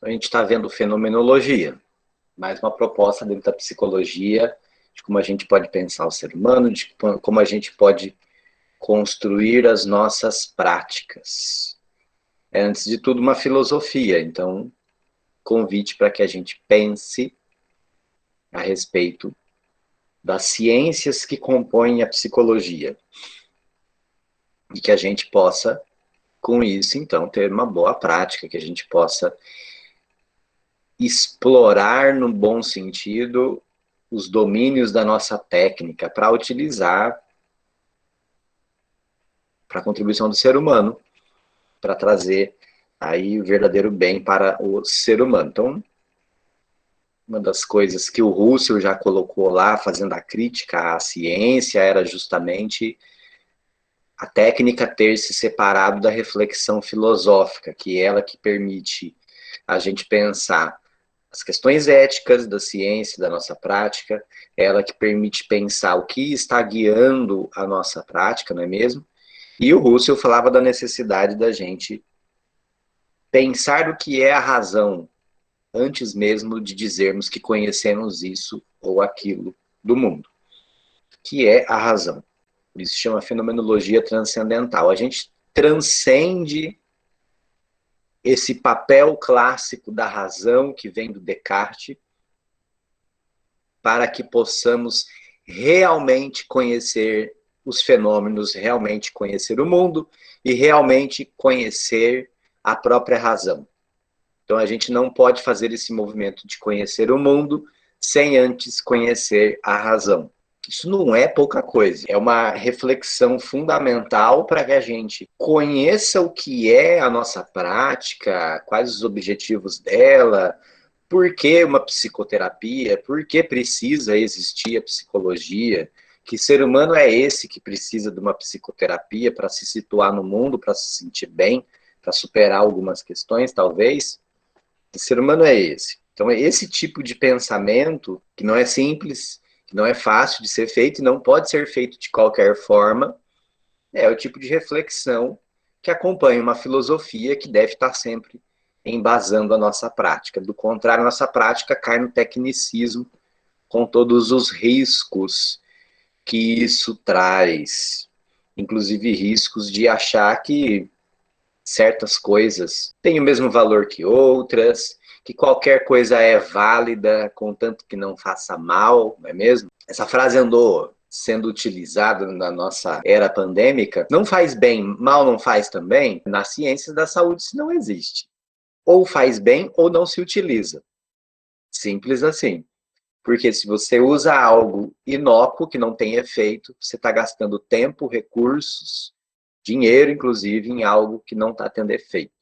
A gente está vendo fenomenologia, mais uma proposta dentro da psicologia de como a gente pode pensar o ser humano, de como a gente pode construir as nossas práticas. É, antes de tudo, uma filosofia, então, convite para que a gente pense a respeito das ciências que compõem a psicologia e que a gente possa, com isso, então, ter uma boa prática, que a gente possa explorar, no bom sentido, os domínios da nossa técnica para utilizar para a contribuição do ser humano, para trazer aí o verdadeiro bem para o ser humano. Então, uma das coisas que o Russell já colocou lá, fazendo a crítica à ciência, era justamente a técnica ter se separado da reflexão filosófica, que é ela que permite a gente pensar as questões éticas da ciência, da nossa prática, é ela que permite pensar o que está guiando a nossa prática, não é mesmo? E o Russell falava da necessidade da gente pensar o que é a razão, antes mesmo de dizermos que conhecemos isso ou aquilo do mundo, que é a razão. Por isso se chama fenomenologia transcendental. A gente transcende esse papel clássico da razão que vem do Descartes para que possamos realmente conhecer os fenômenos, realmente conhecer o mundo e realmente conhecer a própria razão. Então a gente não pode fazer esse movimento de conhecer o mundo sem antes conhecer a razão. Isso não é pouca coisa, é uma reflexão fundamental para que a gente conheça o que é a nossa prática, quais os objetivos dela, por que uma psicoterapia, por que precisa existir a psicologia, que ser humano é esse que precisa de uma psicoterapia para se situar no mundo, para se sentir bem, para superar algumas questões, talvez. Que ser humano é esse? Então, é esse tipo de pensamento, que não é simples, que não é fácil de ser feito e não pode ser feito de qualquer forma, é o tipo de reflexão que acompanha uma filosofia que deve estar sempre embasando a nossa prática. Do contrário, a nossa prática cai no tecnicismo, com todos os riscos que isso traz, inclusive riscos de achar que certas coisas têm o mesmo valor que outras, que qualquer coisa é válida, contanto que não faça mal, não é mesmo? Essa frase andou sendo utilizada na nossa era pandêmica. Não faz bem, mal não faz também? Nas ciências da saúde isso não existe. Ou faz bem ou não se utiliza. Simples assim. Porque se você usa algo inócuo, que não tem efeito, você está gastando tempo, recursos, dinheiro, inclusive, em algo que não está tendo efeito.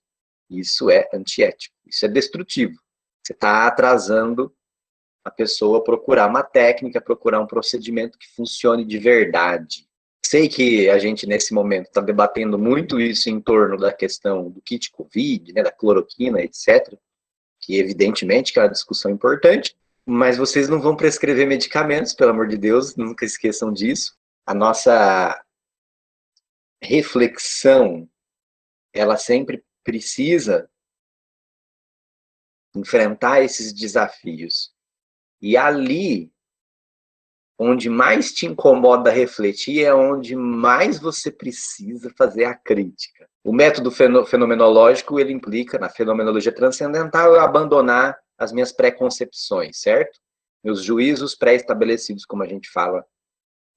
Isso é antiético, isso é destrutivo. Você está atrasando a pessoa a procurar uma técnica, procurar um procedimento que funcione de verdade. Sei que a gente, nesse momento, está debatendo muito isso em torno da questão do kit Covid, né, da cloroquina, etc., que evidentemente que é uma discussão importante, mas vocês não vão prescrever medicamentos, pelo amor de Deus, nunca esqueçam disso. A nossa reflexão, ela sempre precisa enfrentar esses desafios. E ali, onde mais te incomoda refletir, é onde mais você precisa fazer a crítica. O método fenomenológico, ele implica, na fenomenologia transcendental, eu abandonar as minhas preconcepções, certo? Meus juízos pré-estabelecidos, como a gente fala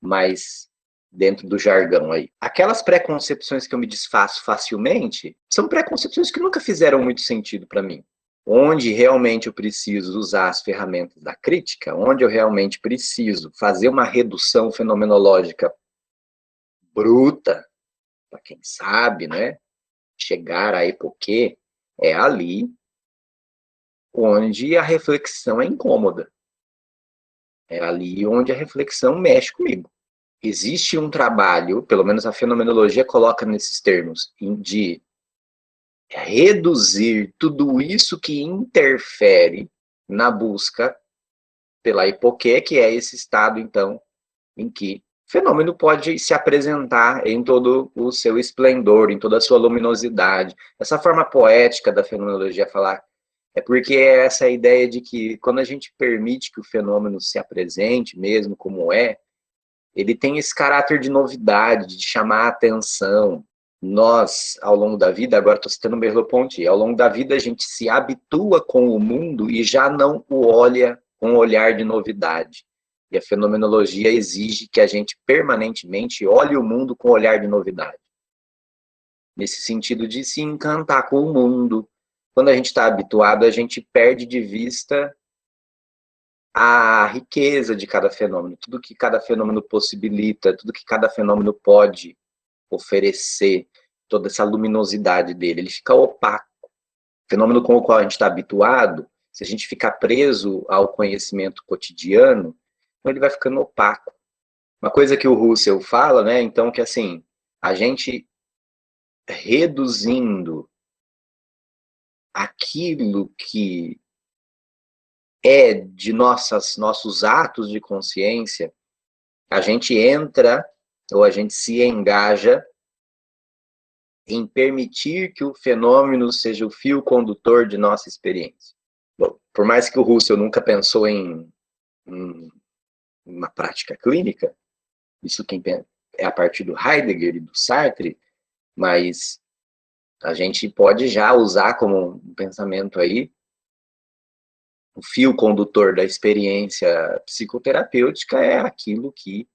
mais dentro do jargão aí. Aquelas preconcepções que eu me desfaço facilmente, são preconcepções que nunca fizeram muito sentido para mim. Onde realmente eu preciso usar as ferramentas da crítica, onde eu realmente preciso fazer uma redução fenomenológica bruta, para quem sabe, né? Chegar a epoquê, é ali onde a reflexão é incômoda. É ali onde a reflexão mexe comigo. Existe um trabalho, pelo menos a fenomenologia coloca nesses termos, de reduzir tudo isso que interfere na busca pela hipoquê, que é esse estado, então, em que o fenômeno pode se apresentar em todo o seu esplendor, em toda a sua luminosidade. Essa forma poética da fenomenologia falar É porque é essa ideia de que quando a gente permite que o fenômeno se apresente mesmo como é, ele tem esse caráter de novidade, de chamar a atenção. Nós, ao longo da vida, agora estou citando Merleau-Ponty, ao longo da vida a gente se habitua com o mundo e já não o olha com um olhar de novidade. E a fenomenologia exige que a gente permanentemente olhe o mundo com um olhar de novidade. Nesse sentido de se encantar com o mundo. Quando a gente está habituado, a gente perde de vista a riqueza de cada fenômeno, tudo que cada fenômeno possibilita, tudo que cada fenômeno pode oferecer, toda essa luminosidade dele, ele fica opaco. O fenômeno com o qual a gente está habituado, se a gente ficar preso ao conhecimento cotidiano, então ele vai ficando opaco. Uma coisa que o Russell fala, né, então, que assim, a gente reduzindo aquilo que é de nossos atos de consciência, a gente entra ou a gente se engaja em permitir que o fenômeno seja o fio condutor de nossa experiência. Bom, por mais que o Russell nunca pensou em uma prática clínica, isso quem é a partir do Heidegger e do Sartre, mas a gente pode já usar como um pensamento aí o fio condutor da experiência psicoterapêutica é aquilo que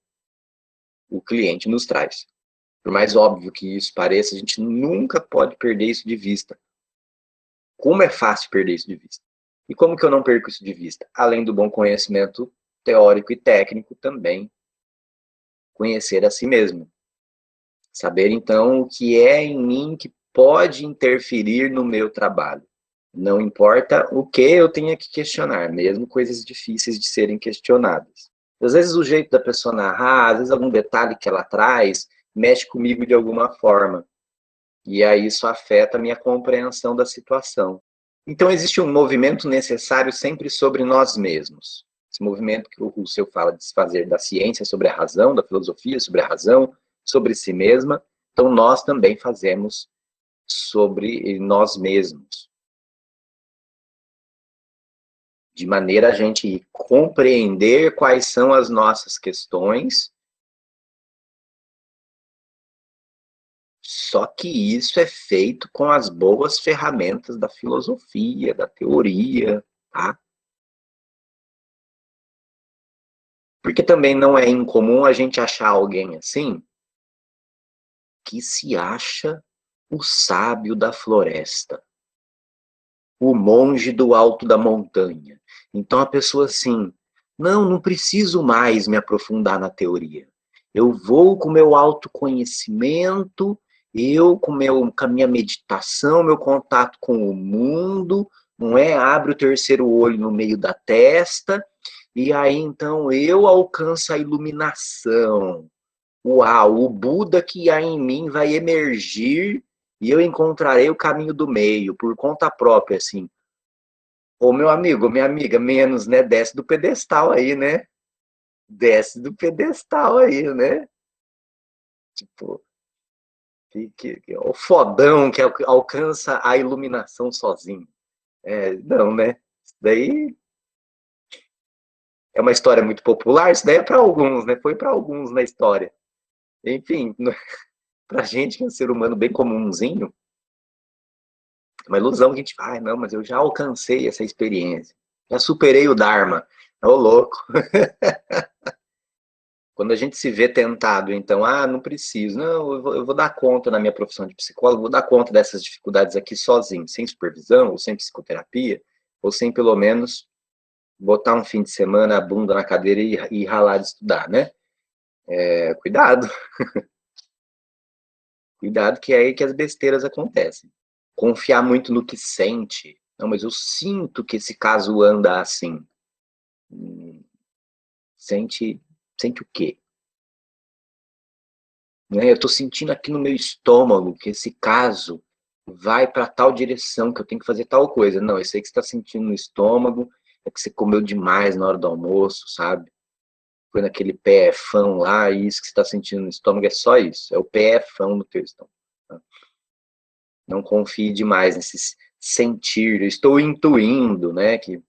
o cliente nos traz. Por mais óbvio que isso pareça, a gente nunca pode perder isso de vista. Como é fácil perder isso de vista? E como que eu não perco isso de vista? Além do bom conhecimento teórico e técnico, também conhecer a si mesmo. Saber, então, o que é em mim que pode interferir no meu trabalho. Não importa o que eu tenha que questionar, mesmo coisas difíceis de serem questionadas. Às vezes o jeito da pessoa narrar, às vezes algum detalhe que ela traz, mexe comigo de alguma forma. E aí isso afeta a minha compreensão da situação. Então existe um movimento necessário sempre sobre nós mesmos. Esse movimento que o Russell fala de se fazer da ciência sobre a razão, da filosofia sobre a razão, sobre si mesma. Então nós também fazemos sobre nós mesmos. De maneira a gente compreender quais são as nossas questões. Só que isso é feito com as boas ferramentas da filosofia, da teoria, tá? Porque também não é incomum a gente achar alguém assim que se acha o sábio da floresta, o monge do alto da montanha. Então a pessoa assim, não preciso mais me aprofundar na teoria. Eu vou com o meu autoconhecimento, eu com a minha meditação, meu contato com o mundo, não é? Abre o terceiro olho no meio da testa, e aí então eu alcanço a iluminação. Uau, o Buda que há em mim vai emergir e eu encontrarei o caminho do meio, por conta própria, assim. Ô, meu amigo, minha amiga, menos, né? Desce do pedestal aí, né? Desce do pedestal aí, né? Tipo, o fodão que alcança a iluminação sozinho. É, não, né? Isso daí é uma história muito popular, isso daí é para alguns, né? Foi para alguns na história. Enfim, pra gente que é um ser humano bem comumzinho, é uma ilusão que a gente fala, não, mas eu já alcancei essa experiência. Já superei o Dharma. Ô, louco. Quando a gente se vê tentado, então, não preciso, não, eu vou dar conta na minha profissão de psicólogo, vou dar conta dessas dificuldades aqui sozinho, sem supervisão, ou sem psicoterapia, ou sem pelo menos botar um fim de semana a bunda na cadeira e ralar de estudar, né? Cuidado. Cuidado que é aí que as besteiras acontecem. Confiar muito no que sente. Não, mas eu sinto que esse caso anda assim. Sente o quê? Né? Eu estou sentindo aqui no meu estômago que esse caso vai para tal direção, que eu tenho que fazer tal coisa. Não, isso aí que você está sentindo no estômago é que você comeu demais na hora do almoço, sabe? Foi naquele PFão lá, e isso que você está sentindo no estômago é só isso. É o PFão no teu estômago. Tá? Não confie demais nesses sentir, eu estou intuindo, né? Que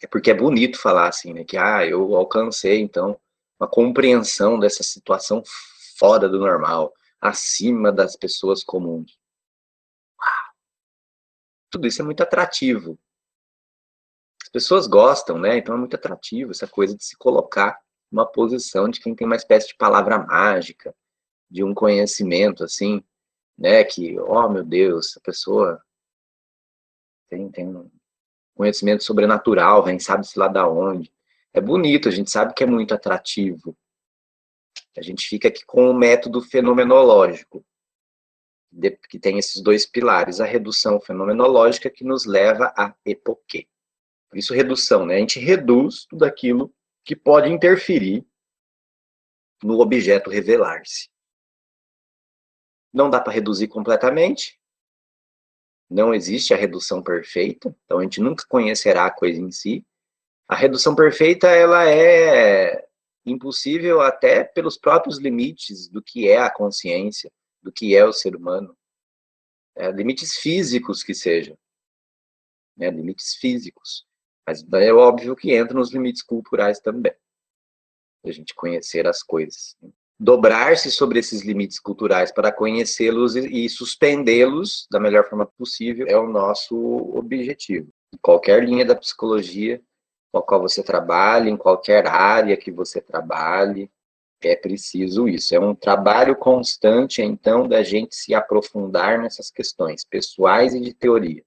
é porque é bonito falar assim, né? Que eu alcancei, então, uma compreensão dessa situação fora do normal, acima das pessoas comuns. Tudo isso é muito atrativo. As pessoas gostam, né? Então é muito atrativo essa coisa de se colocar numa posição de quem tem uma espécie de palavra mágica, de um conhecimento, assim, né? Que, oh meu Deus, essa pessoa tem um conhecimento sobrenatural, vem sabe-se lá da onde. É bonito, a gente sabe que é muito atrativo. A gente fica aqui com o método fenomenológico, que tem esses dois pilares, a redução fenomenológica que nos leva a epoquê. Por isso, redução, né? A gente reduz tudo aquilo que pode interferir no objeto revelar-se. Não dá para reduzir completamente, não existe a redução perfeita, então a gente nunca conhecerá a coisa em si. A redução perfeita, ela é impossível até pelos próprios limites do que é a consciência, do que é o ser humano. Limites físicos que sejam, né? Limites físicos. Mas é óbvio que entra nos limites culturais também, a gente conhecer as coisas. Dobrar-se sobre esses limites culturais para conhecê-los e suspendê-los da melhor forma possível é o nosso objetivo. Em qualquer linha da psicologia, com a qual você trabalhe, em qualquer área que você trabalhe, é preciso isso. É um trabalho constante, então, da gente se aprofundar nessas questões pessoais e de teoria.